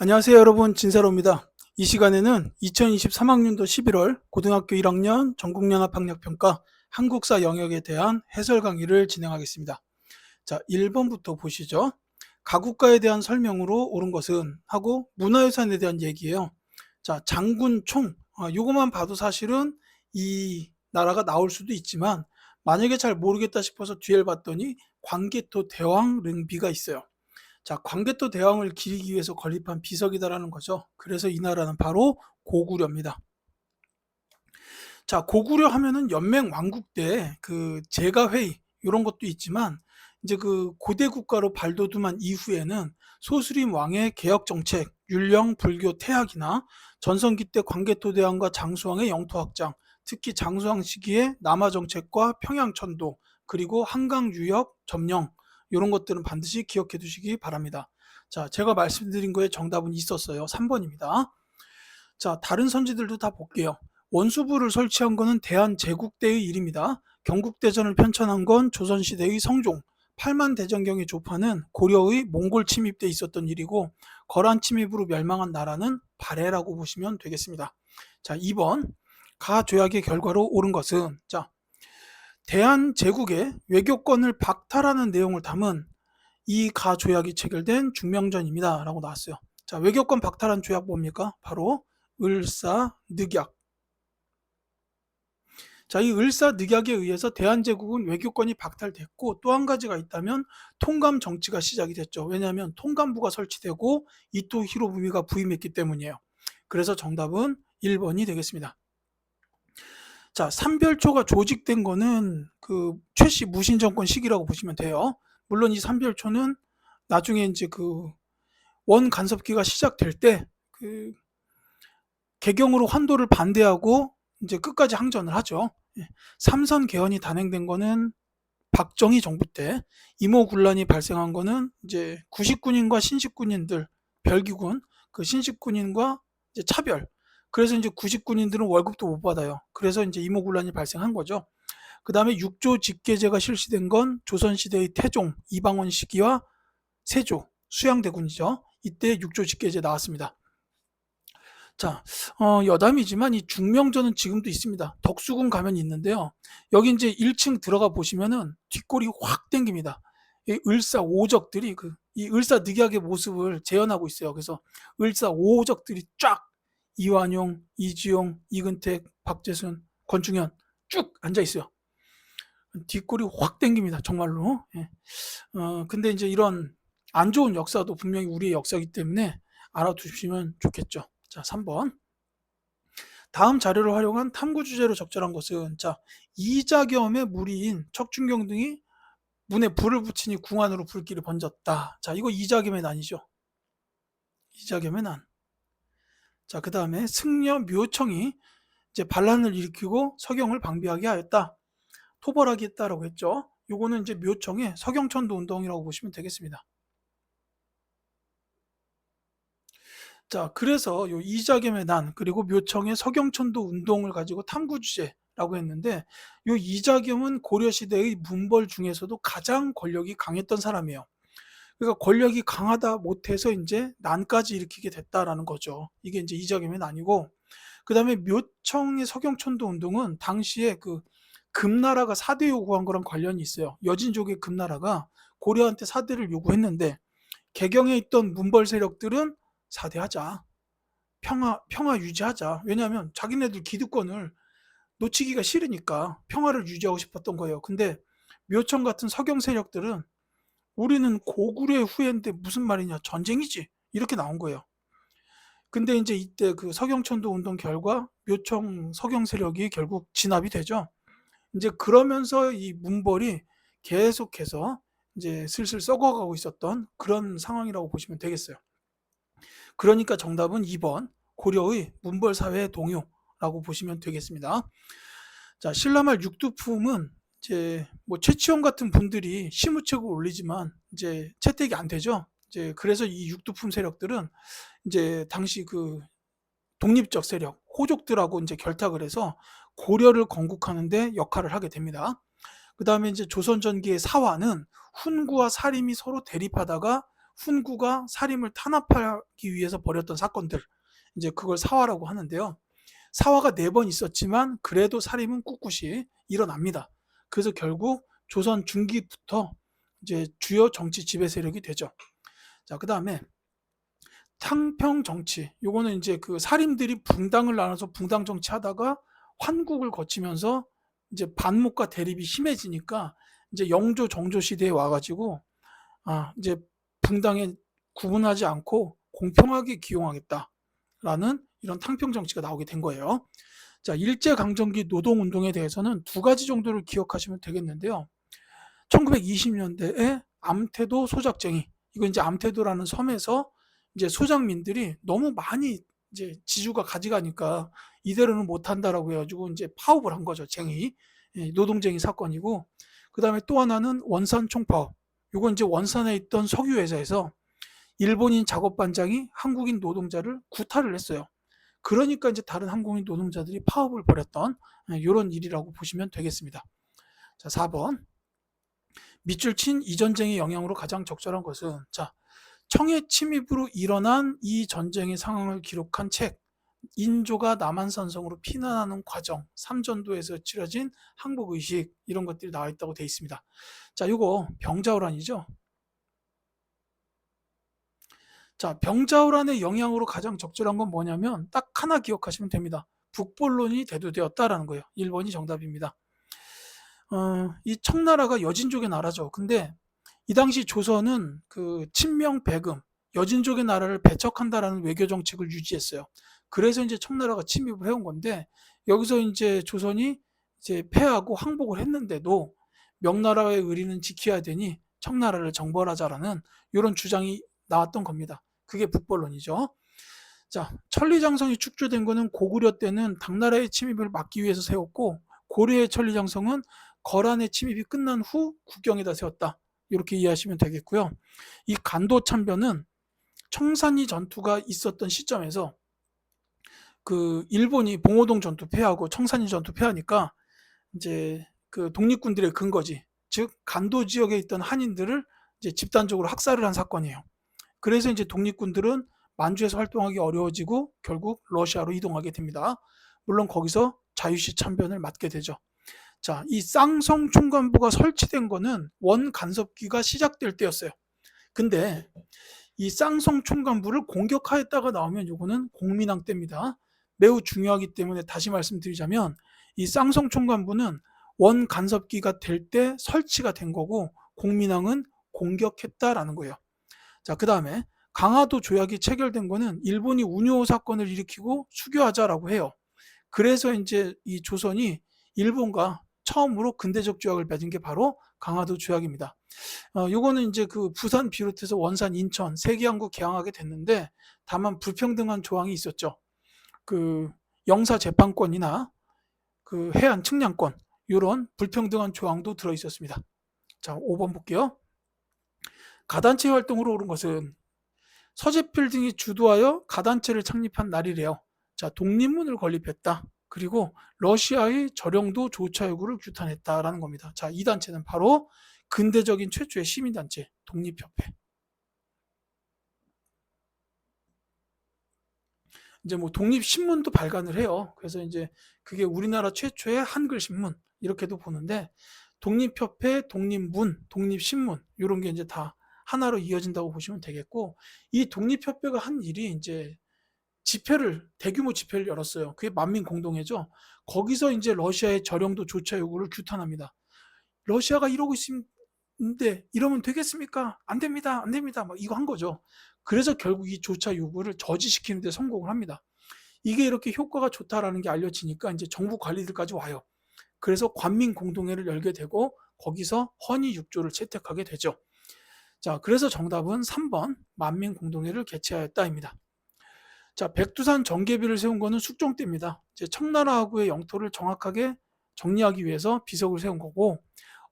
안녕하세요 여러분, 진사로입니다. 이 시간에는 2023학년도 11월 고등학교 1학년 전국연합학력평가 한국사 영역에 대한 해설 강의를 진행하겠습니다. 자, 1번부터 보시죠. 가국가에 대한 설명으로 옳은 것은 하고 문화유산에 대한 얘기예요. 자, 장군 총, 요것만 봐도 사실은 이 나라가 나올 수도 있지만 만약에 잘 모르겠다 싶어서 뒤를 봤더니 광개토 대왕 릉비가 있어요. 자, 광개토 대왕을 기리기 위해서 건립한 비석이다라는 거죠. 그래서 이 나라는 바로 고구려입니다. 자, 고구려 하면은 연맹 왕국 때 그 제가회의 이런 것도 있지만 이제 그 고대 국가로 발돋움한 이후에는 소수림 왕의 개혁 정책, 율령 불교 태학이나 전성기 때 광개토 대왕과 장수왕의 영토 확장, 특히 장수왕 시기에 남하 정책과 평양 천도, 그리고 한강 유역 점령 이런 것들은 반드시 기억해 두시기 바랍니다. 자, 제가 말씀드린 거에 정답은 있었어요. 3번입니다. 자, 다른 선지들도 다 볼게요. 원수부를 설치한 거는 대한제국대의 일입니다. 경국대전을 편찬한 건 조선시대의 성종, 8만 대전경의 조파는 고려의 몽골 침입 때 있었던 일이고, 거란 침입으로 멸망한 나라는 발해라고 보시면 되겠습니다. 자, 2번 가조약의 결과로 옳은 것은, 자, 대한제국의 외교권을 박탈하는 내용을 담은 이 가조약이 체결된 중명전입니다 라고 나왔어요. 자, 외교권 박탈한 조약 뭡니까? 바로 을사늑약. 자, 이 을사늑약에 의해서 대한제국은 외교권이 박탈됐고, 또 한 가지가 있다면 통감 정치가 시작이 됐죠. 왜냐하면 통감부가 설치되고 이토 히로부미가 부임했기 때문이에요. 그래서 정답은 1번이 되겠습니다. 자, 삼별초가 조직된 거는 그 최씨 무신정권 시기라고 보시면 돼요. 물론 이 삼별초는 나중에 이제 그 원 간섭기가 시작될 때 그 개경으로 환도를 반대하고 이제 끝까지 항전을 하죠. 예. 삼선 개헌이 단행된 거는 박정희 정부 때, 임오군란이 발생한 거는 이제 구식군인과 신식군인들, 별기군, 그 신식군인과 이제 차별. 그래서 이제 구식군인들은 월급도 못 받아요. 그래서 이제 임오군란이 발생한 거죠. 그 다음에 육조 직계제가 실시된 건 조선시대의 태종, 이방원 시기와 세조, 수양대군이죠. 이때 육조 직계제 나왔습니다. 자, 여담이지만 이 중명전은 지금도 있습니다. 덕수궁 가면 있는데요. 여기 이제 1층 들어가 보시면은 뒷골이 확 땡깁니다. 이 을사오적들이 이 을사늑약의 모습을 재현하고 있어요. 그래서 을사오적들이 쫙 이완용, 이지용, 이근택, 박재순, 권중현 쭉 앉아 있어요. 뒷골이 확 땡깁니다. 정말로. 예. 근데 이제 이런 안 좋은 역사도 분명히 우리의 역사이기 때문에 알아두시면 좋겠죠. 자, 3번. 다음 자료를 활용한 탐구 주제로 적절한 것은, 자, 이자겸의 무리인 척준경 등이 문에 불을 붙이니 궁 안으로 불길이 번졌다. 자, 이거 이자겸의 난이죠. 이자겸의 난. 자, 그 다음에 승려 묘청이 이제 반란을 일으키고 서경을 방비하게 하였다. 토벌하게 했다라고 했죠. 요거는 이제 묘청의 서경천도 운동이라고 보시면 되겠습니다. 자, 그래서 요 이자겸의 난 그리고 묘청의 서경천도 운동을 가지고 탐구 주제라고 했는데, 요 이자겸은 고려 시대의 문벌 중에서도 가장 권력이 강했던 사람이에요. 그러니까 권력이 강하다 못해서 이제 난까지 일으키게 됐다라는 거죠. 이게 이제 이자겸의 난이고, 그다음에 묘청의 서경천도 운동은 당시에 그 금나라가 사대 요구한 거랑 관련이 있어요. 여진족의 금나라가 고려한테 사대를 요구했는데, 개경에 있던 문벌 세력들은 사대하자, 평화 유지하자. 왜냐하면 자기네들 기득권을 놓치기가 싫으니까 평화를 유지하고 싶었던 거예요. 근데 묘청 같은 서경 세력들은 우리는 고구려의 후예인데 무슨 말이냐, 전쟁이지, 이렇게 나온 거예요. 근데 이제 이때 그 서경천도 운동 결과 묘청 서경 세력이 결국 진압이 되죠. 이제 그러면서 이 문벌이 계속해서 이제 슬슬 썩어가고 있었던 그런 상황이라고 보시면 되겠어요. 그러니까 정답은 2번 고려의 문벌 사회의 동요라고 보시면 되겠습니다. 자, 신라말 육두품은 이제 뭐 최치원 같은 분들이 시무책을 올리지만 이제 채택이 안 되죠. 이제 그래서 이 육두품 세력들은 이제 당시 그 독립적 세력 호족들하고 이제 결탁을 해서 고려를 건국하는데 역할을 하게 됩니다. 그 다음에 이제 조선 전기의 사화는 훈구와 사림이 서로 대립하다가 훈구가 사림을 탄압하기 위해서 벌였던 사건들, 이제 그걸 사화라고 하는데요. 사화가 4번 있었지만 그래도 사림은 꿋꿋이 일어납니다. 그래서 결국 조선 중기부터 이제 주요 정치 지배 세력이 되죠. 자, 그다음에 탕평 정치. 요거는 이제 그 사림들이 붕당을 나눠서 붕당 정치하다가 환국을 거치면서 이제 반목과 대립이 심해지니까 이제 영조 정조 시대에 와가지고 이제 붕당에 구분하지 않고 공평하게 기용하겠다라는 이런 탕평 정치가 나오게 된 거예요. 자, 일제강점기 노동운동에 대해서는 2가지 정도를 기억하시면 되겠는데요. 1920년대에 암태도 소작쟁이, 이거 이제 암태도라는 섬에서 이제 소작민들이 너무 많이 이제 지주가 가져가니까 이대로는 못한다라고 해가지고 이제 파업을 한 거죠. 노동쟁이 사건이고, 그 다음에 또 하나는 원산 총파업. 이건 이제 원산에 있던 석유회사에서 일본인 작업반장이 한국인 노동자를 구타를 했어요. 그러니까 이제 다른 한국인 노동자들이 파업을 벌였던 이런 일이라고 보시면 되겠습니다. 자, 4번. 밑줄 친 이 전쟁의 영향으로 가장 적절한 것은, 자, 청해 침입으로 일어난 이 전쟁의 상황을 기록한 책, 인조가 남한산성으로 피난하는 과정, 삼전도에서 치러진 항복의식, 이런 것들이 나와 있다고 되어 있습니다. 자, 이거 병자호란이죠. 자, 병자호란의 영향으로 가장 적절한 건 뭐냐면 딱 하나 기억하시면 됩니다. 북벌론이 대두되었다라는 거예요. 1번이 정답입니다. 이 청나라가 여진족의 나라죠. 근데 이 당시 조선은 그 친명 배금, 여진족의 나라를 배척한다라는 외교 정책을 유지했어요. 그래서 이제 청나라가 침입을 해온 건데, 여기서 이제 조선이 이제 패하고 항복을 했는데도 명나라의 의리는 지켜야 되니 청나라를 정벌하자라는 이런 주장이 나왔던 겁니다. 그게 북벌론이죠. 자, 천리장성이 축조된 거는 고구려 때는 당나라의 침입을 막기 위해서 세웠고, 고려의 천리장성은 거란의 침입이 끝난 후 국경에다 세웠다. 이렇게 이해하시면 되겠고요. 이 간도참변은 청산리 전투가 있었던 시점에서 그 일본이 봉오동 전투 패하고 청산리 전투 패하니까 이제 그 독립군들의 근거지, 즉 간도 지역에 있던 한인들을 이제 집단적으로 학살을 한 사건이에요. 그래서 이제 독립군들은 만주에서 활동하기 어려워지고 결국 러시아로 이동하게 됩니다. 물론 거기서 자유시 참변을 맡게 되죠. 자, 이 쌍성 총관부가 설치된 거는 원 간섭기가 시작될 때였어요. 근데 이 쌍성 총관부를 공격하였다가 나오면 요거는 공민왕 때입니다. 매우 중요하기 때문에 다시 말씀드리자면 이 쌍성 총관부는 원 간섭기가 될 때 설치가 된 거고, 공민왕은 공격했다라는 거예요. 자, 그 다음에 강화도 조약이 체결된 거는 일본이 운요 사건을 일으키고 수교하자라고 해요. 그래서 이제 이 조선이 일본과 처음으로 근대적 조약을 맺은 게 바로 강화도 조약입니다. 요거는 이제 그 부산 비롯해서 원산, 인천 세 개 항구 개항하게 됐는데, 다만 불평등한 조항이 있었죠. 그 영사 재판권이나 그 해안 측량권, 이런 불평등한 조항도 들어 있었습니다. 자, 5번 볼게요. 가단체 활동으로 오른 것은 서재필 등이 주도하여 가단체를 창립한 날이래요. 자, 독립문을 건립했다. 그리고 러시아의 저령도 조차 요구를 규탄했다라는 겁니다. 자, 이 단체는 바로 근대적인 최초의 시민단체 독립협회. 이제 뭐 독립신문도 발간을 해요. 그래서 이제 그게 우리나라 최초의 한글 신문 이렇게도 보는데, 독립협회, 독립문, 독립신문 이런 게 이제 다 하나로 이어진다고 보시면 되겠고, 이 독립협회가 한 일이 이제 대규모 집회를 열었어요. 그게 만민공동회죠. 거기서 이제 러시아의 저령도 조차 요구를 규탄합니다. 러시아가 이러고 있는데 이러면 되겠습니까? 안 됩니다. 안 됩니다. 막 이거 한 거죠. 그래서 결국 이 조차 요구를 저지시키는 데 성공을 합니다. 이게 이렇게 효과가 좋다라는 게 알려지니까 이제 정부 관리들까지 와요. 그래서 관민공동회를 열게 되고 거기서 헌의 6조를 채택하게 되죠. 자, 그래서 정답은 3번 만민공동회를 개최하였다입니다. 자, 백두산 정계비를 세운 거는 숙종 때입니다. 이제 청나라하고의 영토를 정확하게 정리하기 위해서 비석을 세운 거고,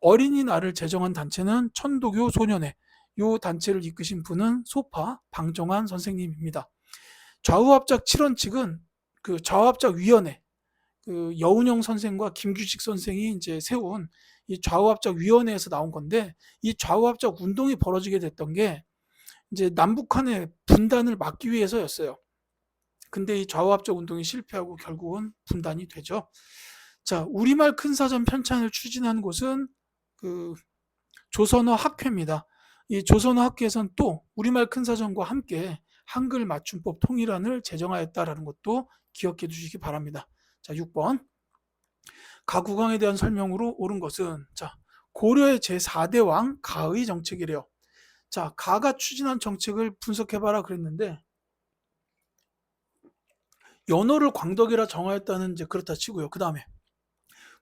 어린이날을 제정한 단체는 천도교 소년회, 이 단체를 이끄신 분은 소파 방정환 선생님입니다. 좌우합작 7원 측은 그 좌우합작 위원회, 그 여운형 선생과 김규식 선생이 이제 세운 이 좌우합작 위원회에서 나온 건데, 이 좌우합작 운동이 벌어지게 됐던 게 이제 남북한의 분단을 막기 위해서였어요. 근데 이 좌우합작 운동이 실패하고 결국은 분단이 되죠. 자, 우리말 큰사전 편찬을 추진한 곳은 그 조선어 학회입니다. 이 조선어 학회에서는 또 우리말 큰사전과 함께 한글 맞춤법 통일안을 제정하였다라는 것도 기억해 두시기 바랍니다. 자, 6번. 가국왕에 대한 설명으로 옳은 것은, 자, 고려의 제4대 왕 가의 정책이래요. 자, 가가 추진한 정책을 분석해봐라 그랬는데, 연호를 광덕이라 정하였다는 이제 그렇다 치고요. 그 다음에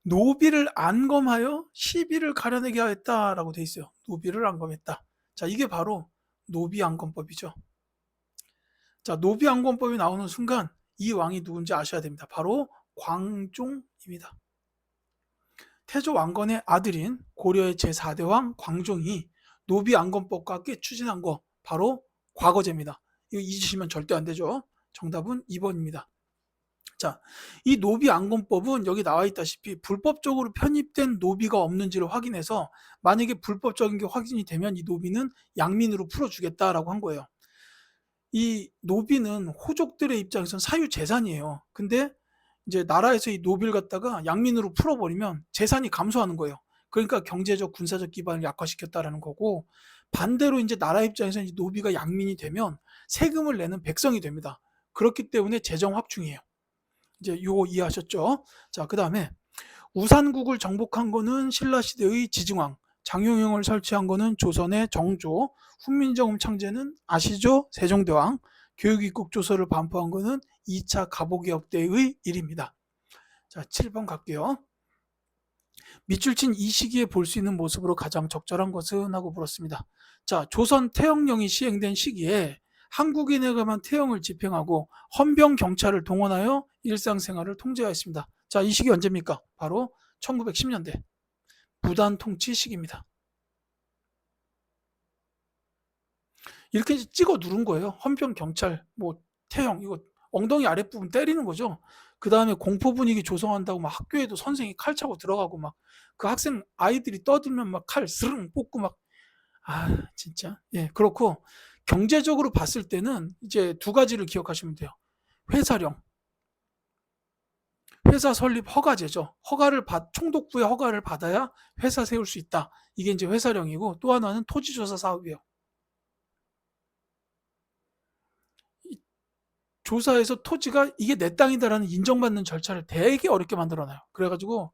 노비를 안검하여 시비를 가려내게 하였다라고 돼 있어요. 노비를 안검했다. 자, 이게 바로 노비안검법이죠. 자, 노비안검법이 나오는 순간 이 왕이 누군지 아셔야 됩니다. 바로 광종입니다. 태조 왕건의 아들인 고려의 제4대 왕 광종이 노비안검법과 함께 추진한 거 바로 과거제입니다. 이거 잊으시면 절대 안 되죠. 정답은 2번입니다. 자, 이 노비안검법은 여기 나와 있다시피 불법적으로 편입된 노비가 없는지를 확인해서 만약에 불법적인 게 확인이 되면 이 노비는 양민으로 풀어주겠다라고 한 거예요. 이 노비는 호족들의 입장에서는 사유재산이에요. 근데 이제 나라에서 이 노비를 갖다가 양민으로 풀어버리면 재산이 감소하는 거예요. 그러니까 경제적, 군사적 기반을 약화시켰다라는 거고, 반대로 이제 나라 입장에서는 이 노비가 양민이 되면 세금을 내는 백성이 됩니다. 그렇기 때문에 재정 확충이에요. 이제 요거 이해하셨죠? 자, 그 다음에 우산국을 정복한 거는 신라시대의 지증왕, 장용영을 설치한 거는 조선의 정조, 훈민정음 창제는 아시죠? 세종대왕, 교육입국 조서를 반포한 거는 2차 갑오개혁 때의 일입니다. 자, 7번 갈게요. 밑줄 친 이 시기에 볼 수 있는 모습으로 가장 적절한 것은? 하고 물었습니다. 자, 조선 태영령이 시행된 시기에 한국인에게만 태영을 집행하고 헌병 경찰을 동원하여 일상생활을 통제하였습니다. 자, 이 시기 언제입니까? 바로 1910년대 부단 통치 시기입니다. 이렇게 찍어 누른 거예요. 헌병 경찰, 뭐 태영, 이거 엉덩이 아랫부분 때리는 거죠. 그 다음에 공포 분위기 조성한다고 막 학교에도 선생이 칼 차고 들어가고 막 그 학생 아이들이 떠들면 막 칼 스릉 뽑고 막, 진짜. 예, 그렇고 경제적으로 봤을 때는 이제 두 가지를 기억하시면 돼요. 회사령, 회사 설립 허가제죠. 총독부의 허가를 받아야 회사 세울 수 있다. 이게 이제 회사령이고, 또 하나는 토지조사 사업이에요. 조사에서 토지가 이게 내 땅이다라는 인정받는 절차를 되게 어렵게 만들어놔요. 그래가지고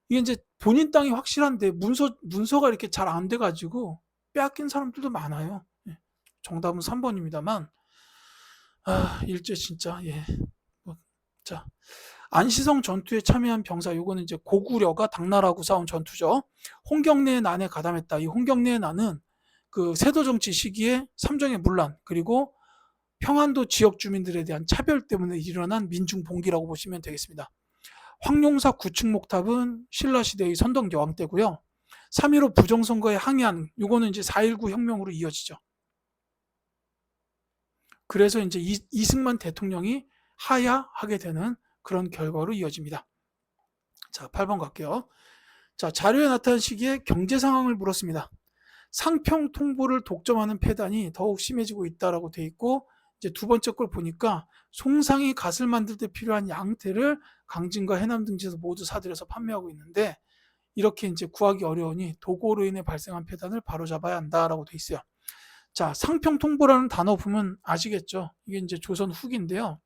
이게 이제 본인 땅이 확실한데 문서가 이렇게 잘 안 돼가지고 빼앗긴 사람들도 많아요. 예. 정답은 3번입니다만, 일제 진짜, 예. 자, 안시성 전투에 참여한 병사, 요거는 이제 고구려가 당나라하고 싸운 전투죠. 홍경래의 난에 가담했다. 이 홍경래의 난은 그 세도 정치 시기에 삼정의 문란, 그리고 평안도 지역 주민들에 대한 차별 때문에 일어난 민중 봉기라고 보시면 되겠습니다. 황룡사 구축목탑은 신라시대의 선덕여왕 때고요. 3.15 부정선거에 항의한, 요거는 이제 4.19 혁명으로 이어지죠. 그래서 이제 이승만 대통령이 하야하게 되는 그런 결과로 이어집니다. 자, 8번 갈게요. 자, 자료에 나타난 시기에 경제 상황을 물었습니다. 상평 통보를 독점하는 폐단이 더욱 심해지고 있다라고 돼 있고, 이제 두 번째 걸 보니까 송상이 갓을 만들 때 필요한 양태를 강진과 해남 등지에서 모두 사들여서 판매하고 있는데, 이렇게 이제 구하기 어려우니 도고로 인해 발생한 폐단을 바로잡아야 한다라고 돼 있어요. 자, 상평 통보라는 단어 보면 아시겠죠? 이게 이제 조선 후기인데요.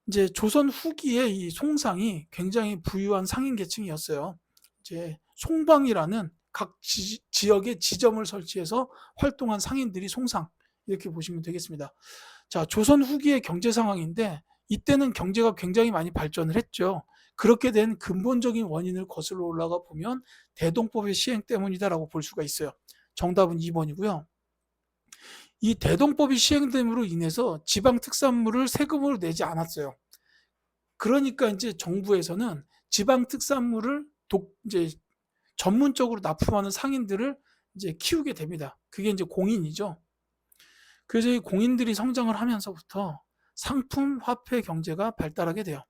이제 조선 후기에 이 송상이 굉장히 부유한 상인 계층이었어요. 이제 송방이라는 각 지역에 지점을 설치해서 활동한 상인들이 송상, 이렇게 보시면 되겠습니다. 자, 조선 후기의 경제 상황인데 이때는 경제가 굉장히 많이 발전을 했죠. 그렇게 된 근본적인 원인을 거슬러 올라가 보면 대동법의 시행 때문이다라고 볼 수가 있어요. 정답은 2번이고요. 이 대동법이 시행됨으로 인해서 지방 특산물을 세금으로 내지 않았어요. 그러니까 이제 정부에서는 지방 특산물을 이제 전문적으로 납품하는 상인들을 이제 키우게 됩니다. 그게 이제 공인이죠. 그래서 이 공인들이 성장을 하면서부터 상품 화폐 경제가 발달하게 돼요.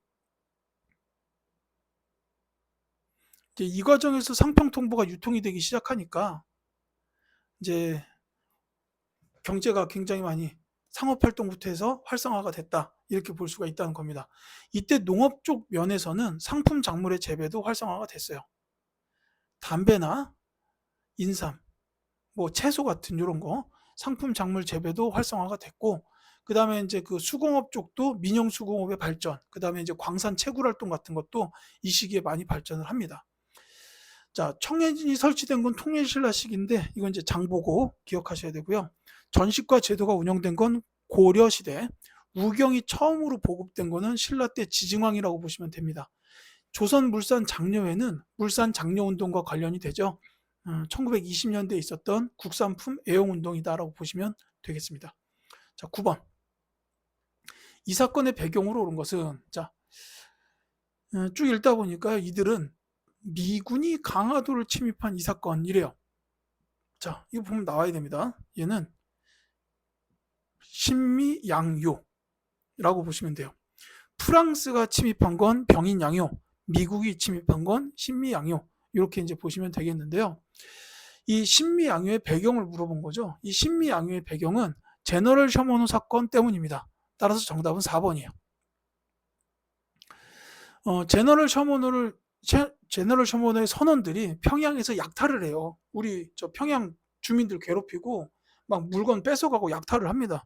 이제 이 과정에서 상평 통보가 유통이 되기 시작하니까 이제 경제가 굉장히 많이 상업활동부터 해서 활성화가 됐다. 이렇게 볼 수가 있다는 겁니다. 이때 농업 쪽 면에서는 상품 작물의 재배도 활성화가 됐어요. 담배나 인삼, 뭐 채소 같은 이런 거 상품 작물 재배도 활성화가 됐고, 그 다음에 이제 그 수공업 쪽도 민영 수공업의 발전, 그 다음에 이제 광산 채굴 활동 같은 것도 이 시기에 많이 발전을 합니다. 자, 청해진이 설치된 건 통일신라 시기인데 이건 이제 장보고 기억하셔야 되고요. 전시과 제도가 운영된 건 고려 시대, 우경이 처음으로 보급된 거는 신라 때 지증왕이라고 보시면 됩니다. 조선 물산 장려회는 물산 장려 운동과 관련이 되죠. 1920년대에 있었던 국산품 애용 운동이다라고 보시면 되겠습니다. 자, 9번. 이 사건의 배경으로 오른 것은, 자, 쭉 읽다 보니까 이들은 미군이 강화도를 침입한 이 사건이래요. 자, 이거 보면 나와야 됩니다. 얘는 신미양요라고 보시면 돼요. 프랑스가 침입한 건 병인양요, 미국이 침입한 건 신미양요, 이렇게 이제 보시면 되겠는데요. 이 신미양요의 배경을 물어본 거죠. 이 신미양요의 배경은 제너럴 셔먼호 사건 때문입니다. 따라서 정답은 4번이에요. 제너럴 셔먼호의 선원들이 평양에서 약탈을 해요. 우리 저 평양 주민들 괴롭히고 막 물건 뺏어가고 약탈을 합니다.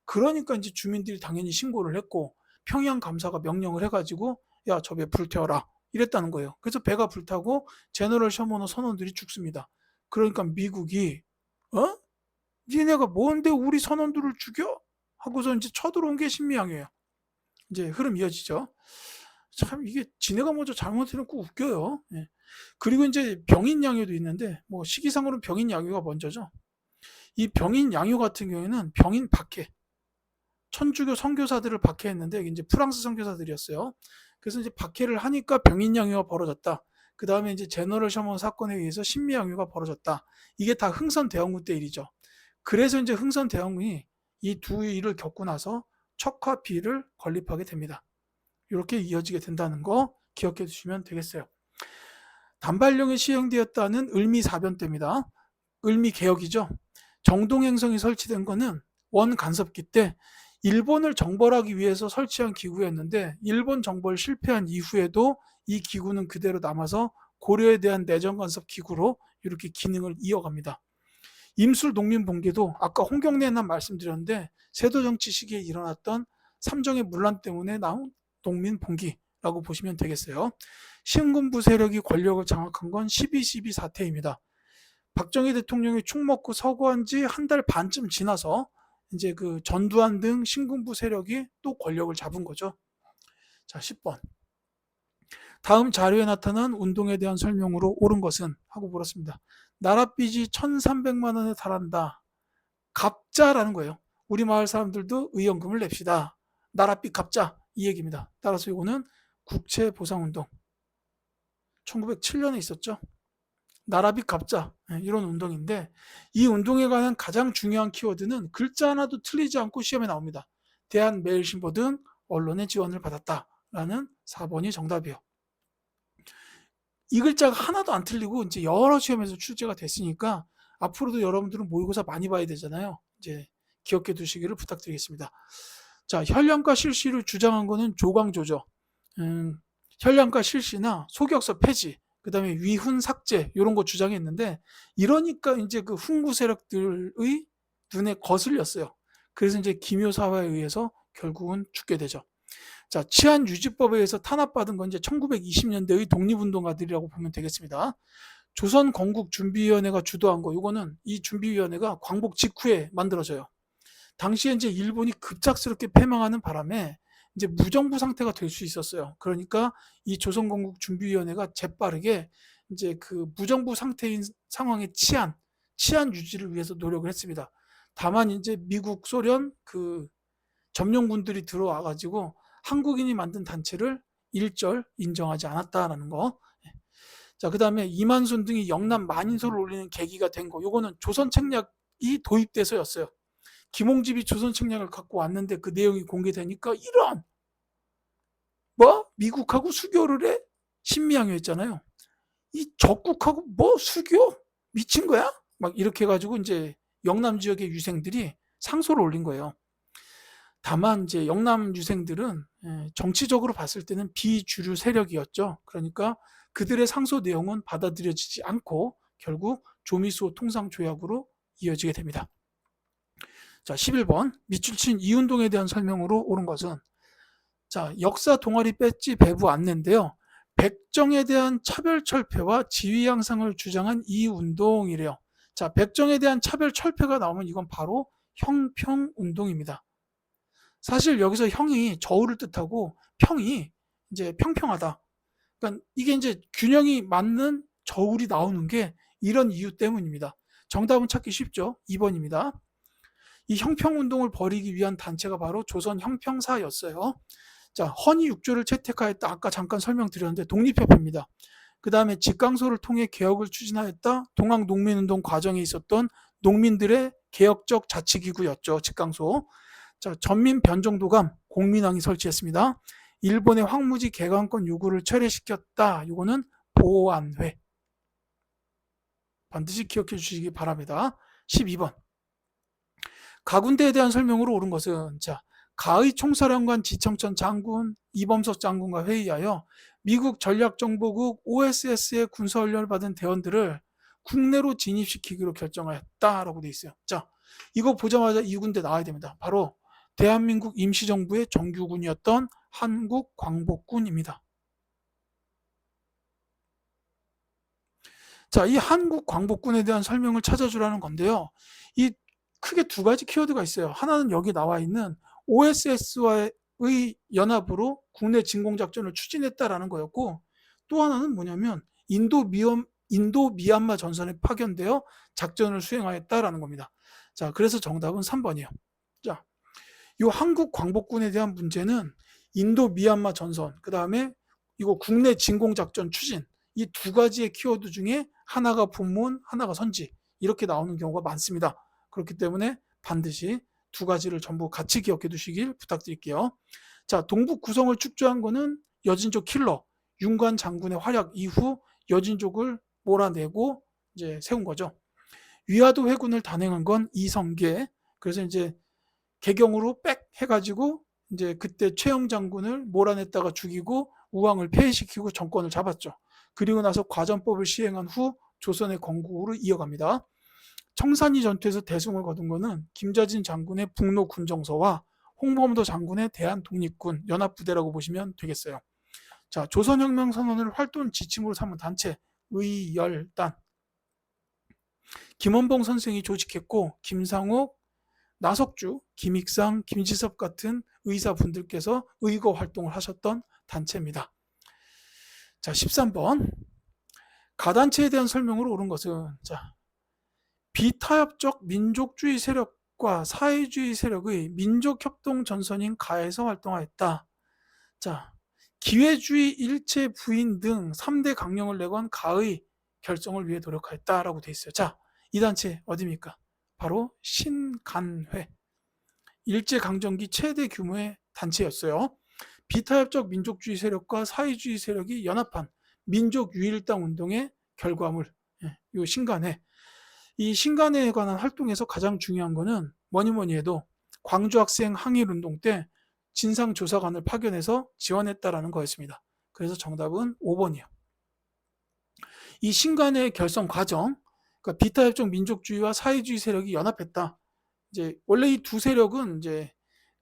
그러니까 이제 주민들이 당연히 신고를 했고 평양 감사가 명령을 해가지고 야, 저 배 불태워라 이랬다는 거예요. 그래서 배가 불타고 제너럴 셔먼호 선원들이 죽습니다. 그러니까 미국이 니네가 뭔데 우리 선원들을 죽여? 하고서 이제 쳐들어온 게 신미양요예요. 이제 흐름 이어지죠. 참 이게 지네가 먼저 잘못해놓고 웃겨요. 예. 그리고 이제 병인양요도 있는데 뭐 시기상으로는 병인양요가 먼저죠. 이 병인양요 같은 경우에는 병인 박해, 천주교 선교사들을 박해했는데 이제 프랑스 선교사들이었어요. 그래서 이제 박해를 하니까 병인양요가 벌어졌다. 그 다음에 이제 제너럴 셔먼 사건에 의해서 신미양요가 벌어졌다. 이게 다 흥선 대원군 때 일이죠. 그래서 이제 흥선 대원군이 이 두 일을 겪고 나서 척화 비를 건립하게 됩니다. 이렇게 이어지게 된다는 거 기억해 주시면 되겠어요. 단발령이 시행되었다는 을미사변 때입니다. 을미개혁이죠. 정동행성이 설치된 거는 원간섭기 때 일본을 정벌하기 위해서 설치한 기구였는데 일본 정벌 실패한 이후에도 이 기구는 그대로 남아서 고려에 대한 내정간섭 기구로 이렇게 기능을 이어갑니다. 임술 농민봉기도 아까 홍경래난 말씀드렸는데 세도정치 시기에 일어났던 삼정의 문란 때문에 나온 농민봉기라고 보시면 되겠어요. 신군부 세력이 권력을 장악한 건 12.12 사태입니다. 박정희 대통령이 축 먹고 서거한 지 한 달 반쯤 지나서 이제 그 전두환 등 신군부 세력이 또 권력을 잡은 거죠. 자, 10번. 다음 자료에 나타난 운동에 대한 설명으로 옳은 것은 하고 물었습니다. 나랏빚이 1,300만 원에 달한다. 갑자라는 거예요. 우리 마을 사람들도 의연금을 냅시다. 나랏빚 갚자 이 얘기입니다. 따라서 이거는 국채보상운동 1907년에 있었죠. 나라빚 갚자 이런 운동인데 이 운동에 관한 가장 중요한 키워드는 글자 하나도 틀리지 않고 시험에 나옵니다. 대한매일신보 등 언론의 지원을 받았다라는 4번이 정답이에요. 이 글자가 하나도 안 틀리고 이제 여러 시험에서 출제가 됐으니까 앞으로도 여러분들은 모의고사 많이 봐야 되잖아요. 이제 기억해 두시기를 부탁드리겠습니다. 자, 현량과 실시를 주장한 거는 조광조죠. 현량과 실시나 소격서 폐지, 그 다음에 위훈 삭제 이런 거 주장했는데 이러니까 이제 그 훈구 세력들의 눈에 거슬렸어요. 그래서 이제 기묘사화에 의해서 결국은 죽게 되죠. 자, 치안유지법에 의해서 탄압받은 건 이제 1920년대의 독립운동가들이라고 보면 되겠습니다. 조선건국준비위원회가 주도한 거, 이거는 이 준비위원회가 광복 직후에 만들어져요. 당시에 이제 일본이 급작스럽게 패망하는 바람에 이제 무정부 상태가 될 수 있었어요. 그러니까 이 조선건국준비위원회가 재빠르게 이제 그 무정부 상태인 상황의 치안 유지를 위해서 노력을 했습니다. 다만 이제 미국, 소련 그 점령군들이 들어와 가지고 한국인이 만든 단체를 일절 인정하지 않았다라는 거. 자, 그다음에 이만순 등이 영남 만인소를 올리는 계기가 된 거. 요거는 조선 책략이 도입돼서였어요. 김홍집이 조선 책략을 갖고 왔는데 그 내용이 공개되니까 이런 미국하고 수교를 해? 신미양요였잖아요. 이 적국하고 수교? 미친 거야? 막 이렇게 해가지고 이제 영남 지역의 유생들이 상소를 올린 거예요. 다만 이제 영남 유생들은 정치적으로 봤을 때는 비주류 세력이었죠. 그러니까 그들의 상소 내용은 받아들여지지 않고 결국 조미수 통상 조약으로 이어지게 됩니다. 자, 11번 밑줄친 이운동에 대한 설명으로 옳은 것은, 자, 역사 동아리 배지 배부 안내인데요. 백정에 대한 차별 철폐와 지위 양상을 주장한 이 운동이래요. 자, 백정에 대한 차별 철폐가 나오면 이건 바로 형평 운동입니다. 사실 여기서 형이 저울을 뜻하고 평이 이제 평평하다. 그러니까 이게 이제 균형이 맞는 저울이 나오는 게 이런 이유 때문입니다. 정답은 찾기 쉽죠. 2번입니다. 이 형평운동을 벌이기 위한 단체가 바로 조선 형평사였어요. 자, 헌의육조를 채택하였다. 아까 잠깐 설명드렸는데 독립협회입니다. 그 다음에 직강소를 통해 개혁을 추진하였다. 동학농민운동 과정에 있었던 농민들의 개혁적 자치기구였죠. 직강소. 자, 전민변정도감 공민왕이 설치했습니다. 일본의 황무지 개강권 요구를 철회시켰다. 이거는 보안회. 반드시 기억해 주시기 바랍니다. 12번. 가군대에 대한 설명으로 옳은 것은, 자, 가의 총사령관 지청천 장군, 이범석 장군과 회의하여 미국 전략정보국 OSS의 군사훈련을 받은 대원들을 국내로 진입시키기로 결정하였다라고 되어 있어요. 자, 이거 보자마자 이 군대 나와야 됩니다. 바로 대한민국 임시정부의 정규군이었던 한국광복군입니다. 자, 이 한국광복군에 대한 설명을 찾아주라는 건데요. 이 크게 두 가지 키워드가 있어요. 하나는 여기 나와 있는 OSS와의 연합으로 국내 진공작전을 추진했다라는 거였고, 또 하나는 뭐냐면 인도 미얀마 전선에 파견되어 작전을 수행하였다라는 겁니다. 자, 그래서 정답은 3번이에요. 자, 이 한국 광복군에 대한 문제는 인도 미얀마 전선, 그 다음에 이거 국내 진공작전 추진, 이 두 가지의 키워드 중에 하나가 본문, 하나가 선지, 이렇게 나오는 경우가 많습니다. 그렇기 때문에 반드시 두 가지를 전부 같이 기억해 두시길 부탁드릴게요. 자, 동북 구성을 축조한 거는 여진족 킬러 윤관 장군의 활약 이후 여진족을 몰아내고 이제 세운 거죠. 위화도 회군을 단행한 건 이성계. 그래서 이제 개경으로 빽 해가지고 이제 그때 최영 장군을 몰아냈다가 죽이고 우왕을 폐위시키고 정권을 잡았죠. 그리고 나서 과전법을 시행한 후 조선의 건국으로 이어갑니다. 청산리 전투에서 대승을 거둔 것은 김자진 장군의 북로 군정서와 홍범도 장군의 대한독립군 연합부대라고 보시면 되겠어요. 자, 조선혁명선언을 활동 지침으로 삼은 단체 의열단. 김원봉 선생이 조직했고 김상옥, 나석주, 김익상, 김지섭 같은 의사분들께서 의거 활동을 하셨던 단체입니다. 자, 13번. 가단체에 대한 설명으로 옳은 것은, 자, 비타협적 민족주의 세력과 사회주의 세력의 민족협동 전선인 가에서 활동하였다. 자, 기회주의 일체 부인 등 3대 강령을 내건 가의 결성을 위해 노력하였다라고 되어 있어요. 자, 이 단체 어디입니까? 바로 신간회. 일제강점기 최대 규모의 단체였어요. 비타협적 민족주의 세력과 사회주의 세력이 연합한 민족유일당 운동의 결과물, 이 신간회. 이 신간회에 관한 활동에서 가장 중요한 거는 뭐니 해도 광주학생 항일운동 때 진상조사관을 파견해서 지원했다라는 거였습니다. 그래서 정답은 5번이에요. 이 신간회의 결성 과정, 그러니까 비타협적 민족주의와 사회주의 세력이 연합했다. 이제 원래 이 두 세력은 이제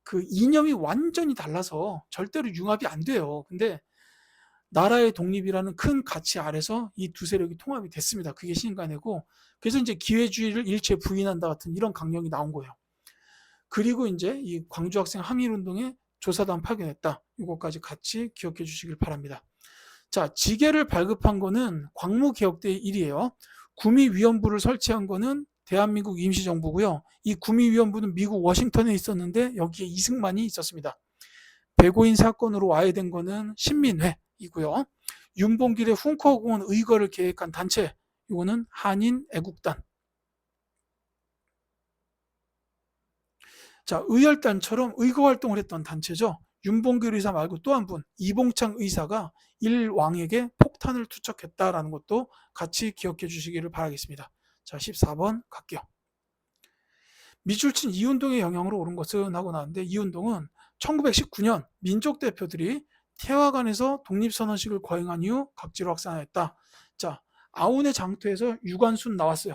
그 이념이 완전히 달라서 절대로 융합이 안 돼요. 근데 나라의 독립이라는 큰 가치 아래서 이 두 세력이 통합이 됐습니다. 그게 신간회고, 그래서 이제 기회주의를 일체 부인한다 같은 이런 강령이 나온 거예요. 그리고 이제 이 광주학생 항일운동에 조사단 파견했다. 이것까지 같이 기억해 주시길 바랍니다. 자, 지계를 발급한 거는 광무개혁대의 일이에요. 구미위원부를 설치한 거는 대한민국 임시정부고요. 이 구미위원부는 미국 워싱턴에 있었는데 여기에 이승만이 있었습니다. 배고인 사건으로 와해된 거는 신민회이고요. 윤봉길의 훈커공원 의거를 계획한 단체, 이거는 한인애국단. 자, 의열단처럼 의거 활동을 했던 단체죠. 윤봉길 의사 말고 또 한 분, 이봉창 의사가 일왕에게 폭탄을 투척했다라는 것도 같이 기억해 주시기를 바라겠습니다. 자, 14번 갈게요. 미술친 이운동의 영향으로 오른 것은 하고 나왔는데, 이운동은 1919년 민족 대표들이 태화관에서 독립선언식을 거행한 이후 각지로 확산하였다. 자, 아운의 장터에서 유관순 나왔어요.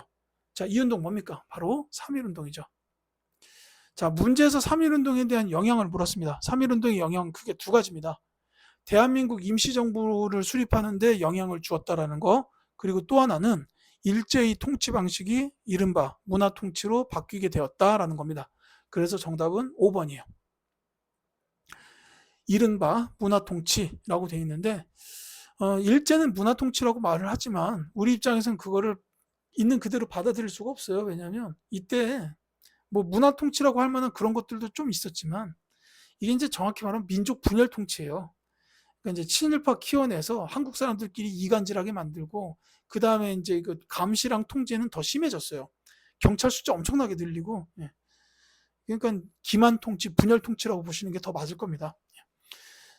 자, 이 운동 뭡니까? 바로 3.1운동이죠. 자, 문제에서 3.1운동에 대한 영향을 물었습니다. 3.1운동의 영향은 크게 두 가지입니다. 대한민국 임시정부를 수립하는 데 영향을 주었다라는 거, 그리고 또 하나는 일제히 통치 방식이 이른바 문화통치로 바뀌게 되었다라는 겁니다. 그래서 정답은 5번이에요. 이른바 문화통치라고 되어 있는데, 일제는 문화통치라고 말을 하지만 우리 입장에서는 그거를 있는 그대로 받아들일 수가 없어요. 왜냐하면 이때 뭐 문화통치라고 할 만한 그런 것들도 좀 있었지만, 이게 이제 정확히 말하면 민족 분열 통치예요. 그러니까 이제 친일파 키워내서 한국 사람들끼리 이간질하게 만들고, 그 다음에 이제 그 감시랑 통제는 더 심해졌어요. 경찰 숫자 엄청나게 늘리고, 예. 그러니까 기만 통치, 분열 통치라고 보시는 게 더 맞을 겁니다.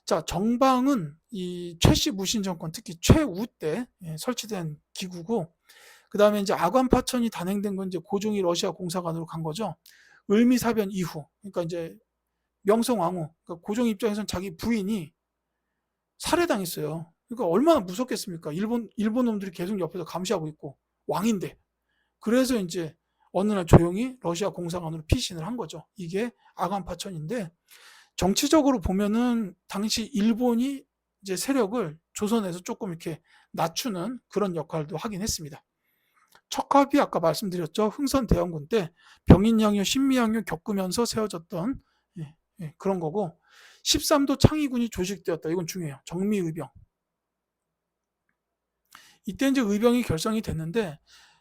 자, 정방은 이 최씨 무신 정권, 특히 최우 때 설치된 기구고, 그 다음에 이제 아관 파천이 단행된 건 이제 고종이 러시아 공사관으로 간 거죠. 을미사변 이후, 그러니까 이제 명성황후, 그러니까 고종 입장에서는 자기 부인이 살해당했어요. 그러니까 얼마나 무섭겠습니까? 일본 놈들이 계속 옆에서 감시하고 있고, 왕인데. 그래서 이제 어느 날 조용히 러시아 공사관으로 피신을 한 거죠. 이게 아관 파천인데, 정치적으로 보면은 당시 일본이 이제 세력을 조선에서 조금 이렇게 낮추는 그런 역할도 하긴 했습니다. 척합이 아까 말씀드렸죠. 흥선대원군 때 병인양요, 신미양요 겪으면서 세워졌던, 그런 거고, 13도 창의군이 조직되었다. 이건 중요해요. 정미의병. 이때 이제 의병이 결성이 됐는데,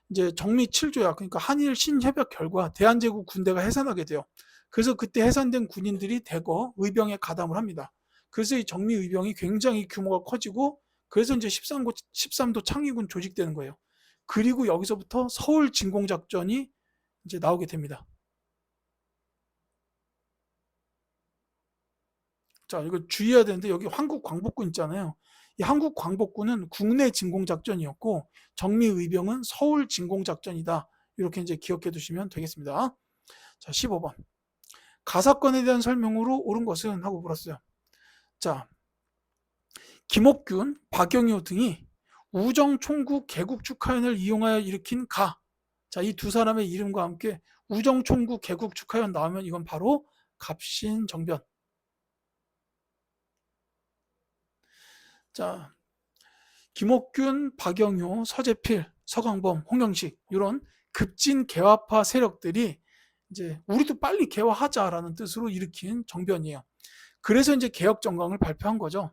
이제 정미 7조약, 그러니까 한일 신협약 결과 대한제국 군대가 해산하게 돼요. 그래서 그때 해산된 군인들이 대거 의병에 가담을 합니다. 그래서 이 정미의병이 굉장히 규모가 커지고, 그래서 이제 13도 창의군 조직되는 거예요. 그리고 여기서부터 서울 진공작전이 이제 나오게 됩니다. 자, 이거 주의해야 되는데, 여기 한국 광복군 있잖아요. 이 한국 광복군은 국내 진공작전이었고, 정미의병은 서울 진공작전이다. 이렇게 이제 기억해 두시면 되겠습니다. 자, 15번. 가사건에 대한 설명으로 옳은 것은 하고 물었어요. 자, 김옥균, 박영효 등이 우정총국 개국축하연을 이용하여 일으킨 가. 자, 이 두 사람의 이름과 함께 우정총국 개국축하연 나오면 이건 바로 갑신정변. 자, 김옥균, 박영효, 서재필, 서강범, 홍영식 이런 급진 개화파 세력들이 이제 우리도 빨리 개화하자라는 뜻으로 일으킨 정변이에요. 그래서 이제 개혁정강을 발표한 거죠.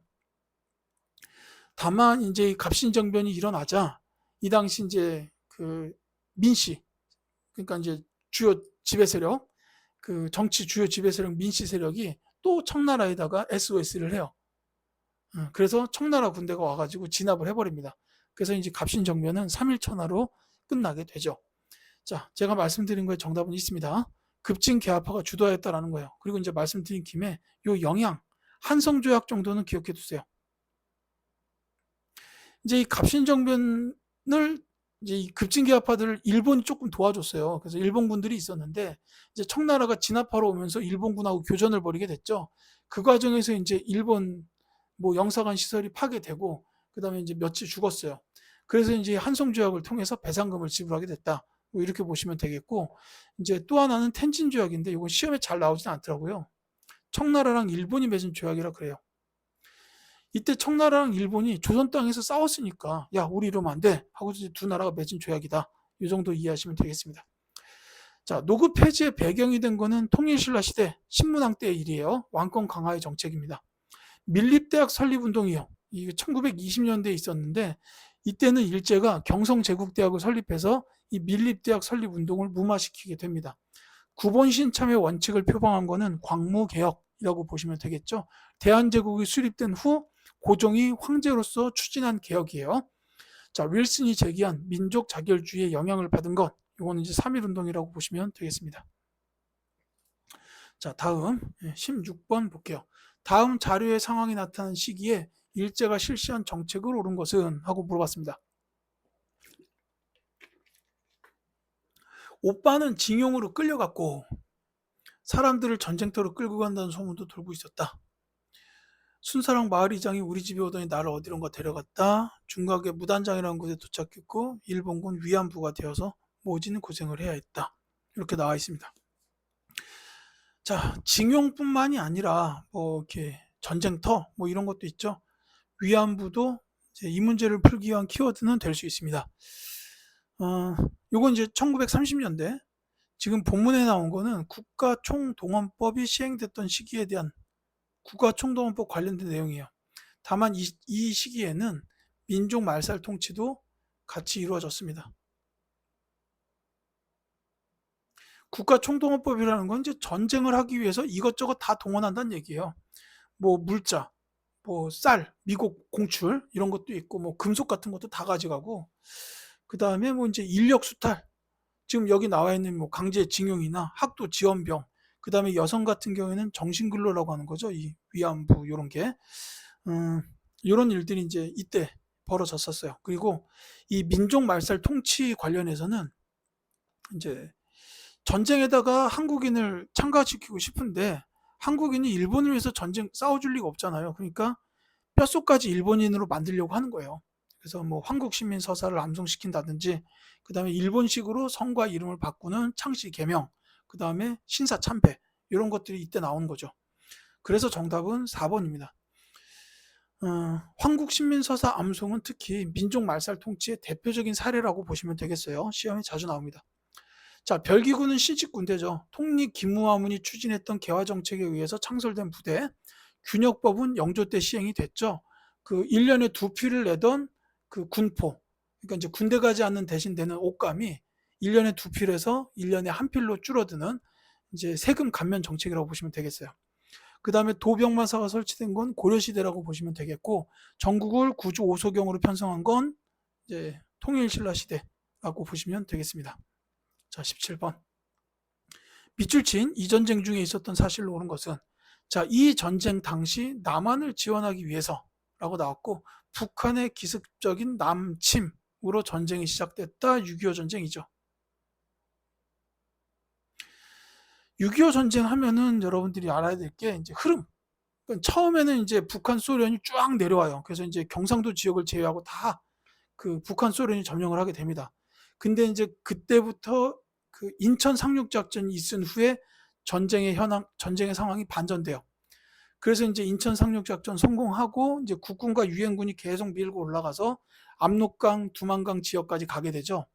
다만 이제 갑신정변이 일어나자 이 당시 이제 그 민씨, 그러니까 이제 주요 지배 세력, 그 정치 주요 지배 세력 민씨 세력이 또 청나라에다가 SOS를 해요. 그래서 청나라 군대가 와가지고 진압을 해버립니다. 그래서 이제 갑신정변은 3.1천하로 끝나게 되죠. 자, 제가 말씀드린 거에 정답은 있습니다. 급진 개화파가 주도하였다라는 거예요. 그리고 이제 말씀드린 김에 요 영향, 한성조약 정도는 기억해 두세요. 이제 이 갑신정변을 이제 이 급진개화파들을 일본이 조금 도와줬어요. 그래서 일본군들이 있었는데, 이제 청나라가 진압하러 오면서 일본군하고 교전을 벌이게 됐죠. 그 과정에서 이제 일본 뭐 영사관 시설이 파괴되고, 그 다음에 이제 며칠 죽었어요. 그래서 이제 한성조약을 통해서 배상금을 지불하게 됐다. 뭐 이렇게 보시면 되겠고, 이제 또 하나는 텐진조약인데 이건 시험에 잘 나오진 않더라고요. 청나라랑 일본이 맺은 조약이라 그래요. 이때 청나라랑 일본이 조선 땅에서 싸웠으니까, 야, 우리 이러면 안 돼 하고 이제 두 나라가 맺은 조약이다. 이 정도 이해하시면 되겠습니다. 자, 노급 폐지의 배경이 된 거는 통일신라 시대 신문왕 때의 일이에요. 왕권 강화의 정책입니다. 밀립대학 설립운동이요. 이게 1920년대에 있었는데, 이때는 일제가 경성제국대학을 설립해서 이 밀립대학 설립운동을 무마시키게 됩니다. 구본신 참여 원칙을 표방한 거는 광무개혁이라고 보시면 되겠죠. 대한제국이 수립된 후 고종이 황제로서 추진한 개혁이에요. 자, 윌슨이 제기한 민족 자결주의의 영향을 받은 것, 이거는 이제 3.1운동이라고 보시면 되겠습니다. 자, 다음 16번 볼게요. 다음 자료의 상황이 나타난 시기에 일제가 실시한 정책을 옳은 것은 하고 물어봤습니다. 오빠는 징용으로 끌려갔고 사람들을 전쟁터로 끌고 간다는 소문도 돌고 있었다. 순사랑 마을이장이 우리 집에 오더니 나를 어디론가 데려갔다. 중각의 무단장이라는 곳에 도착했고 일본군 위안부가 되어서 모진 고생을 해야 했다. 이렇게 나와 있습니다. 자, 징용뿐만이 아니라 뭐 이렇게 전쟁터 뭐 이런 것도 있죠. 위안부도 이제 이 문제를 풀기 위한 키워드는 될 수 있습니다. 요건 이제 1930년대 지금 본문에 나온 거는 국가총동원법이 시행됐던 시기에 대한 국가총동원법 관련된 내용이에요. 다만 이 시기에는 민족 말살 통치도 같이 이루어졌습니다. 국가총동원법이라는 건 이제 전쟁을 하기 위해서 이것저것 다 동원한다는 얘기예요. 뭐 물자, 뭐 쌀, 미국 공출 이런 것도 있고 뭐 금속 같은 것도 다 가져가고 그 다음에 뭐 이제 인력 수탈 지금 여기 나와 있는 뭐 강제징용이나 학도 지원병 그 다음에 여성 같은 경우에는 정신근로라고 하는 거죠. 이 위안부 이런 게 이런 일들이 이제 이때 벌어졌었어요. 그리고 이 민족 말살 통치 관련해서는 이제 전쟁에다가 한국인을 참가시키고 싶은데 한국인이 일본을 위해서 전쟁 싸워줄 리가 없잖아요. 그러니까 뼛속까지 일본인으로 만들려고 하는 거예요. 그래서 뭐 한국 시민 서사를 암송시킨다든지 그 다음에 일본식으로 성과 이름을 바꾸는 창씨 개명 그 다음에 신사 참배 이런 것들이 이때 나오는 거죠. 그래서 정답은 4번입니다. 한국 신민 서사 암송은 특히 민족 말살 통치의 대표적인 사례라고 보시면 되겠어요. 시험에 자주 나옵니다. 자, 별기군은 시직 군대죠. 통립 김무화문이 추진했던 개화 정책에 의해서 창설된 부대. 균역법은 영조 때 시행이 됐죠. 그 1년에 2필을 내던 그 군포, 그러니까 이제 군대 가지 않는 대신 되는 옷감이 1년에 2필에서 1년에 1필로 줄어드는 이제 세금 감면 정책이라고 보시면 되겠어요. 그 다음에 도병마사가 설치된 건 고려시대라고 보시면 되겠고, 전국을 구주 5소경으로 편성한 건 이제 통일신라 시대라고 보시면 되겠습니다. 자, 17번. 밑줄 친 이 전쟁 중에 있었던 사실로 오는 것은 자, 이 전쟁 당시 남한을 지원하기 위해서라고 나왔고 북한의 기습적인 남침으로 전쟁이 시작됐다. 6.25 전쟁이죠. 6.25 전쟁 하면은 여러분들이 알아야 될 게 이제 흐름. 그러니까 처음에는 이제 북한 소련이 쫙 내려와요. 그래서 이제 경상도 지역을 제외하고 다 그 북한 소련이 점령을 하게 됩니다. 근데 이제 그때부터 그 인천 상륙작전이 있은 후에 전쟁의 상황이 반전돼요. 그래서 이제 인천 상륙작전 성공하고 이제 국군과 유엔군이 계속 밀고 올라가서 압록강, 두만강 지역까지 가게 되죠.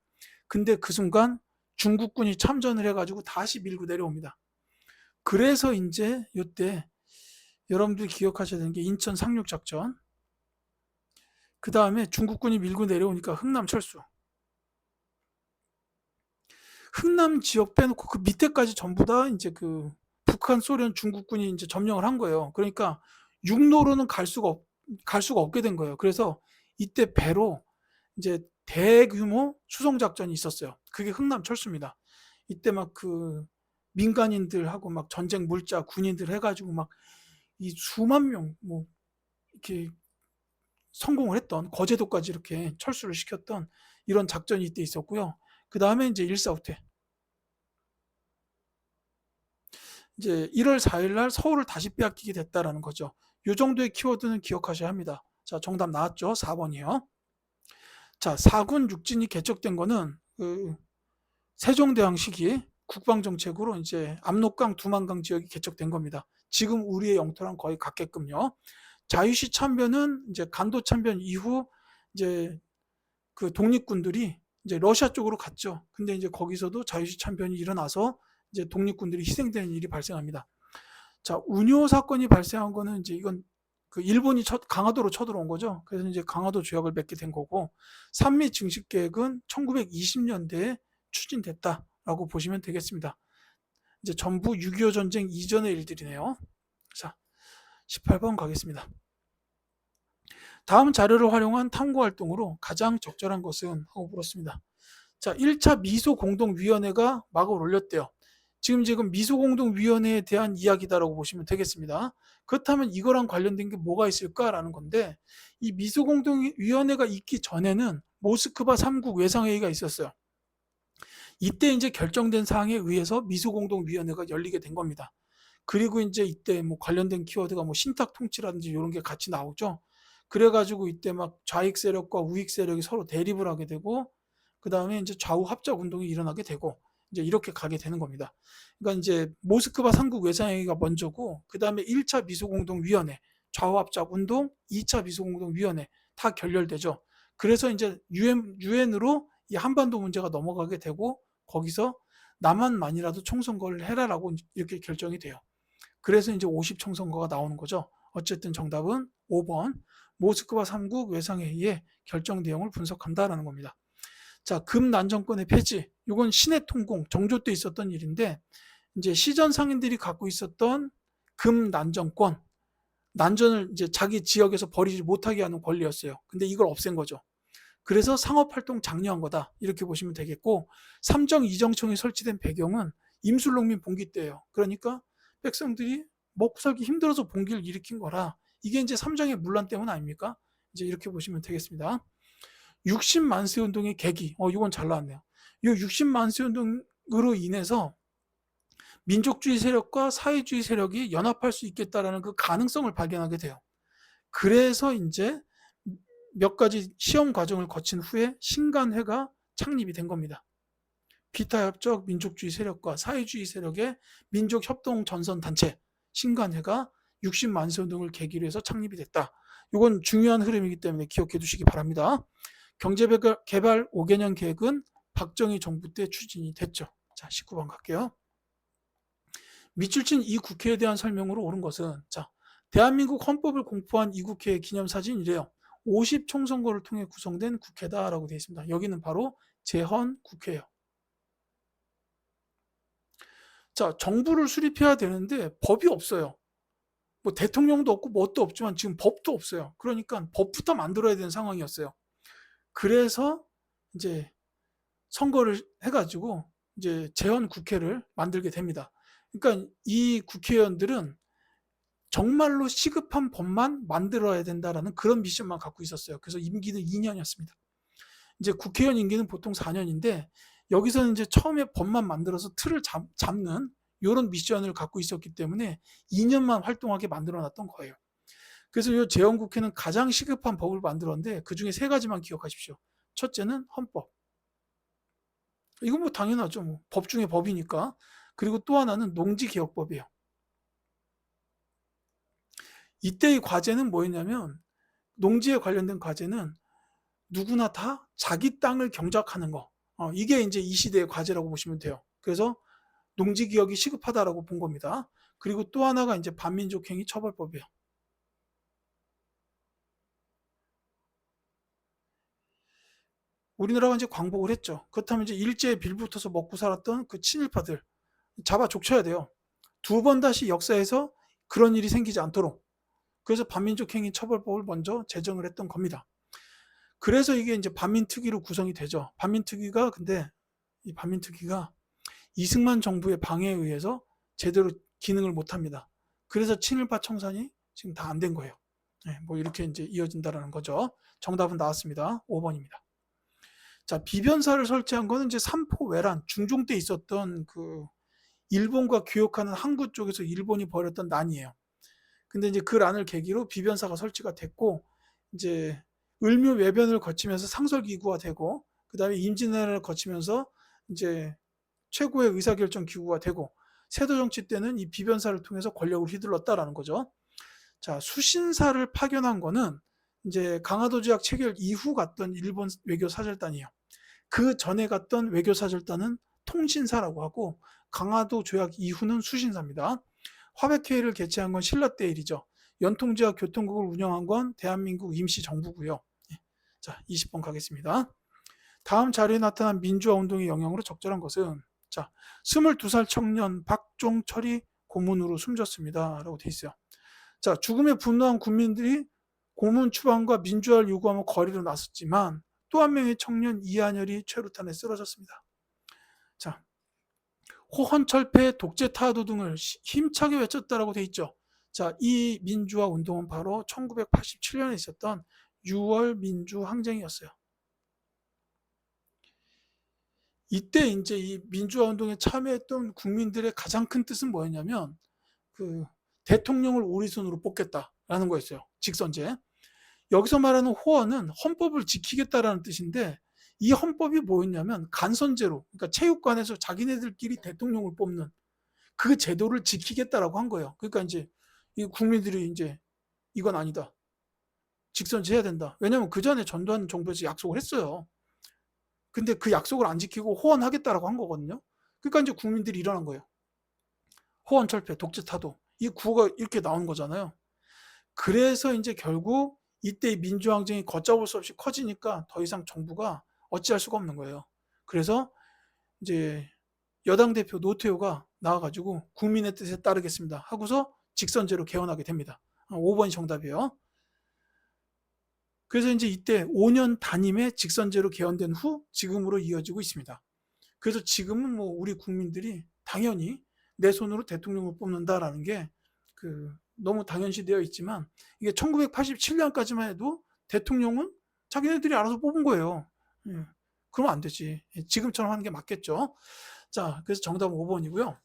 근데 그 순간 중국군이 참전을 해가지고 다시 밀고 내려옵니다. 그래서 이제 이때 여러분들이 기억하셔야 되는 게 인천 상륙작전. 그 다음에 중국군이 밀고 내려오니까 흥남 철수. 흥남 지역 빼놓고 그 밑에까지 전부 다 이제 그 북한, 소련, 중국군이 이제 점령을 한 거예요. 그러니까 육로로는 갈 수가 없게 된 거예요. 그래서 이때 배로 이제 대규모 수송 작전이 있었어요. 그게 흥남 철수입니다. 이때 막 그 민간인들하고 막 전쟁 물자 군인들 해가지고 막 이 수만 명 뭐 이렇게 성공을 했던 거제도까지 이렇게 철수를 시켰던 이런 작전이 이때 있었고요. 그 다음에 이제 일사후퇴. 이제 1월 4일 날 서울을 다시 빼앗기게 됐다라는 거죠. 이 정도의 키워드는 기억하셔야 합니다. 자, 정답 나왔죠? 4번이요. 자, 4군 6진이 개척된 거는 그 세종대왕 시기 국방정책으로 이제 압록강, 두만강 지역이 개척된 겁니다. 지금 우리의 영토랑 거의 같게끔요. 자유시 참변은 이제 간도 참변 이후 이제 그 독립군들이 이제 러시아 쪽으로 갔죠. 근데 이제 거기서도 자유시 참변이 일어나서 이제 독립군들이 희생되는 일이 발생합니다. 자, 운요 사건이 발생한 거는 이제 이건 그 일본이 강화도로 쳐들어온 거죠. 그래서 이제 강화도 조약을 맺게 된 거고, 산미 증식 계획은 1920년대에 추진됐다라고 보시면 되겠습니다. 이제 전부 6.25 전쟁 이전의 일들이네요. 자, 18번 가겠습니다. 다음 자료를 활용한 탐구 활동으로 가장 적절한 것은 하고 물었습니다. 자, 1차 미소공동위원회가 막을 올렸대요. 지금 미소공동위원회에 대한 이야기다라고 보시면 되겠습니다. 그렇다면 이거랑 관련된 게 뭐가 있을까라는 건데, 이 미소공동위원회가 있기 전에는 모스크바 3국 외상회의가 있었어요. 이때 이제 결정된 사항에 의해서 미소공동위원회가 열리게 된 겁니다. 그리고 이제 이때 뭐 관련된 키워드가 뭐 신탁 통치라든지 이런 게 같이 나오죠. 그래가지고 이때 막 좌익 세력과 우익 세력이 서로 대립을 하게 되고, 그 다음에 이제 좌우 합작 운동이 일어나게 되고, 이제 이렇게 가게 되는 겁니다. 그러니까 이제 모스크바 삼국 외상회의가 먼저고, 그 다음에 1차 미소공동위원회, 좌우 합작 운동, 2차 미소공동위원회 다 결렬되죠. 그래서 이제 유엔으로 이 한반도 문제가 넘어가게 되고, 거기서 남한만이라도 총선거를 해라라고 이렇게 결정이 돼요. 그래서 이제 50 총선거가 나오는 거죠. 어쨌든 정답은 5번 모스크바 3국 외상회의의 결정 내용을 분석한다라는 겁니다. 자, 금난정권의 폐지. 이건 신해 통공 정조 때 있었던 일인데, 이제 시전 상인들이 갖고 있었던 금난정권, 난전을 이제 자기 지역에서 벌이지 못하게 하는 권리였어요. 근데 이걸 없앤 거죠. 그래서 상업활동 장려한 거다, 이렇게 보시면 되겠고, 삼정 이정청이 설치된 배경은 임술농민 봉기 때예요. 그러니까 백성들이 먹고 살기 힘들어서 봉기를 일으킨 거라, 이게 이제 삼정의 문란 때문 아닙니까? 이제 이렇게 보시면 되겠습니다. 60만세 운동의 계기, 이건 잘 나왔네요. 이 60만세 운동으로 인해서 민족주의 세력과 사회주의 세력이 연합할 수 있겠다라는 그 가능성을 발견하게 돼요. 그래서 이제 몇 가지 시험 과정을 거친 후에 신간회가 창립이 된 겁니다. 비타협적 민족주의 세력과 사회주의 세력의 민족협동전선단체 신간회가 60만세 운동을 계기로 해서 창립이 됐다. 이건 중요한 흐름이기 때문에 기억해 두시기 바랍니다. 경제개발 5개년 계획은 박정희 정부 때 추진이 됐죠. 자, 19번 갈게요. 밑줄 친 이 국회에 대한 설명으로 옳은 것은, 자, 대한민국 헌법을 공포한 이 국회의 기념사진이래요. 50 총선거를 통해 구성된 국회다라고 되어 있습니다. 여기는 바로 재헌 국회예요. 자, 정부를 수립해야 되는데 법이 없어요. 뭐 대통령도 없고 뭣도 없지만 지금 법도 없어요. 그러니까 법부터 만들어야 되는 상황이었어요. 그래서 이제 선거를 해가지고 이제 재헌 국회를 만들게 됩니다. 그러니까 이 국회의원들은 정말로 시급한 법만 만들어야 된다라는 그런 미션만 갖고 있었어요. 그래서 임기는 2년이었습니다. 이제 국회의원 임기는 보통 4년인데 여기서는 이제 처음에 법만 만들어서 틀을 잡는 이런 미션을 갖고 있었기 때문에 2년만 활동하게 만들어놨던 거예요. 그래서 이 재헌국회는 가장 시급한 법을 만들었는데 그 중에 3가지만 기억하십시오. 첫째는 헌법. 이건 뭐 당연하죠. 뭐. 법 중에 법이니까. 그리고 또 하나는 농지개혁법이에요. 이때의 과제는 뭐였냐면, 농지에 관련된 과제는 누구나 다 자기 땅을 경작하는 거. 이게 이제 이 시대의 과제라고 보시면 돼요. 그래서 농지개혁이 시급하다라고 본 겁니다. 그리고 또 하나가 이제 반민족행위 처벌법이에요. 우리나라가 이제 광복을 했죠. 그렇다면 이제 일제에 빌붙어서 먹고 살았던 그 친일파들 잡아 족쳐야 돼요. 2번 다시 역사에서 그런 일이 생기지 않도록. 그래서 반민족행위 처벌법을 먼저 제정을 했던 겁니다. 그래서 이게 이제 반민특위로 구성이 되죠. 반민특위가 근데 이 반민특위가 이승만 정부의 방해에 의해서 제대로 기능을 못합니다. 그래서 친일파 청산이 지금 다 안 된 거예요. 네, 뭐 이렇게 이제 이어진다라는 거죠. 정답은 나왔습니다. 5번입니다. 자, 비변사를 설치한 거는 이제 삼포 외란 중종 때 있었던 그 일본과 교역하는 항구 쪽에서 일본이 벌였던 난이에요. 근데 이제 그 난을 계기로 비변사가 설치가 됐고, 이제 을묘 외변을 거치면서 상설기구가 되고, 그 다음에 임진왜란을 거치면서 이제 최고의 의사결정 기구가 되고, 세도 정치 때는 이 비변사를 통해서 권력을 휘둘렀다라는 거죠. 자, 수신사를 파견한 거는 이제 강화도 지역 체결 이후 갔던 일본 외교 사절단이에요. 그 전에 갔던 외교 사절단은 통신사라고 하고, 강화도 조약 이후는 수신사입니다. 화백회의를 개최한 건 신라 때 일이죠. 연통지역 교통국을 운영한 건 대한민국 임시정부고요. 자, 20번 가겠습니다. 다음 자료에 나타난 민주화 운동의 영향으로 적절한 것은, 자, 22살 청년 박종철이 고문으로 숨졌습니다. 라고 돼 있어요. 자, 죽음에 분노한 국민들이 고문 추방과 민주화를 요구하며 거리로 나섰지만 또 한 명의 청년 이한열이 최루탄에 쓰러졌습니다. 자, 호헌철폐, 독재 타도 등을 힘차게 외쳤다라고 돼 있죠. 자, 이 민주화 운동은 바로 1987년에 있었던 6월 민주항쟁이었어요. 이때 인제 이 민주화 운동에 참여했던 국민들의 가장 큰 뜻은 뭐였냐면 그 '대통령을 우리 손으로 뽑겠다.'라는 거였어요. 직선제. 여기서 말하는 호언은 헌법을 지키겠다라는 뜻인데 이 헌법이 뭐였냐면 간선제로, 그러니까 체육관에서 자기네들끼리 대통령을 뽑는 그 제도를 지키겠다라고 한 거예요. 그러니까 인제 이 국민들이 인제 '이건 아니다. 직선제해야 된다.' 왜냐하면 그전에 전두환 정부에서 약속을 했어요. 근데 그 약속을 안 지키고 호언하겠다라고 한 거거든요. 그러니까 인제 국민들이 일어난 거예요. 호언 철폐, 독재 타도. 이 구호가 이렇게 나온 거잖아요. 그래서 인제 결국 이때 이 민주항쟁이 걷잡을 수 없이 커지니까 더 이상 정부가 어찌할 수가 없는 거예요. 그래서 이제 여당 대표 노태우가 나와 가지고 "국민의 뜻에 따르겠습니다." 하고서 직선제로 개헌하게 됩니다. 5 번이 정답이에요. 그래서 인제 이때 5년 단임의 직선제로 개헌된 후 지금으로 이어지고 있습니다. 그래서 지금은 뭐 우리 국민들이 당연히 '내 손으로 대통령을 뽑는다.'라는 게 너무 당연시되어 있지만 이게 1987 년까지만 해도 대통령은 자기네들이 알아서 뽑은 거예요. 예. 그러면 안 되지. 예, 지금처럼 하는 게 맞겠죠. 자, 그래서 정답은 5 번이고요.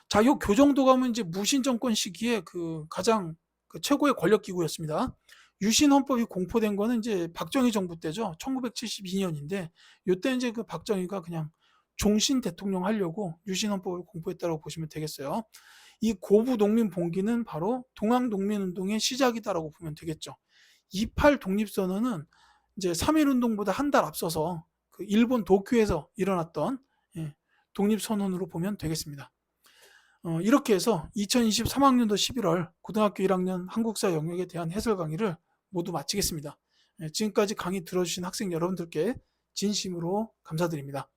자, 요 교정도 가면 이제 무신 정권 시기에 가장 최고의 권력 기구였습니다. 유신 헌법이 공포된 거는 이제 박정희 정부 때죠. 1972 년인데 요때 인제 박정희가 그냥 종신 대통령 하려고 유신 헌법을 공포했다라고 보시면 되겠어요. 이 고부 농민 봉기는 바로 동학 농민 운동의 시작이다라고 보면 되겠죠. 28 독립선언은 이제 3.1 운동보다 한 달 앞서서 일본 도쿄에서 일어났던, 예, 독립선언으로 보면 되겠습니다. 이렇게 해서 2023학년도 11월 고등학교 1학년 한국사 영역에 대한 해설 강의를 모두 마치겠습니다. 예, 지금까지 강의 들어주신 학생 여러분들께 진심으로 감사드립니다.